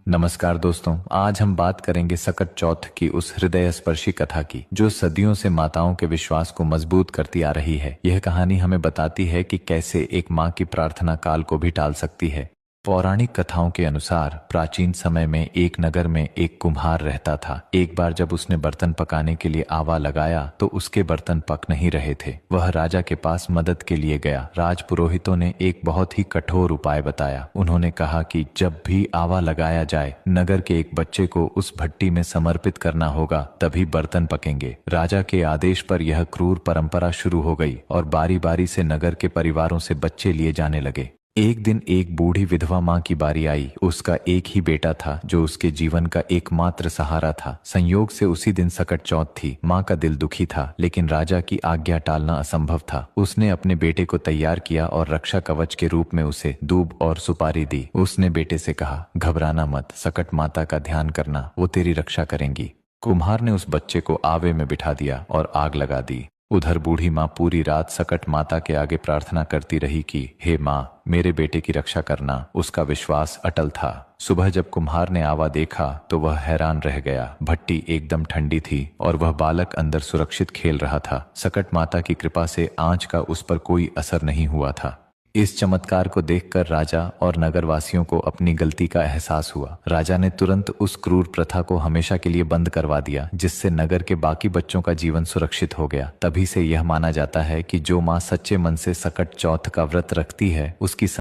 नमस्कार दोस्तों, आज हम बात करेंगे सकट चौथ की उस हृदय स्पर्शी कथा की जो सदियों से माताओं के विश्वास को मजबूत करती आ रही है। यह कहानी हमें बताती है कि कैसे एक माँ की प्रार्थना काल को भी टाल सकती है। पौराणिक कथाओं के अनुसार प्राचीन समय में एक नगर में एक कुम्हार रहता था। एक बार जब उसने बर्तन पकाने के लिए आवा लगाया तो उसके बर्तन पक नहीं रहे थे। वह राजा के पास मदद के लिए गया। राजपुरोहितों ने एक बहुत ही कठोर उपाय बताया। उन्होंने कहा कि जब भी आवा लगाया जाए, नगर के एक बच्चे को उस भट्टी में समर्पित करना होगा, तभी बर्तन पकेंगे। राजा के आदेश पर यह क्रूर परंपरा शुरू हो गई और बारी बारी से नगर के परिवारों से बच्चे लिए जाने लगे। एक दिन एक बूढ़ी विधवा माँ की बारी आई। उसका एक ही बेटा था जो उसके जीवन का एकमात्र सहारा था। संयोग से उसी दिन सकट चौथ थी। माँ का दिल दुखी था, लेकिन राजा की आज्ञा टालना असंभव था। उसने अपने बेटे को तैयार किया और रक्षा कवच के रूप में उसे दूब और सुपारी दी। उसने बेटे से कहा, घबराना मत, सकट माता का ध्यान करना, वो तेरी रक्षा करेंगी। कुम्हार ने उस बच्चे को आवे में बिठा दिया और आग लगा दी। उधर बूढ़ी माँ पूरी रात सकट माता के आगे प्रार्थना करती रही कि हे माँ, मेरे बेटे की रक्षा करना। उसका विश्वास अटल था। सुबह जब कुम्हार ने आवा देखा तो वह हैरान रह गया। भट्टी एकदम ठंडी थी और वह बालक अंदर सुरक्षित खेल रहा था। सकट माता की कृपा से आंच का उस पर कोई असर नहीं हुआ था। इस चमत्कार को देखकर राजा और नगरवासियों को अपनी गलती का एहसास हुआ। राजा ने तुरंत उस क्रूर प्रथा को हमेशा के लिए बंद करवा दिया, जिससे नगर के बाकी बच्चों का जीवन सुरक्षित हो गया। तभी से यह माना जाता है कि जो माँ सच्चे मन से सकट चौथ का व्रत रखती है, उसकी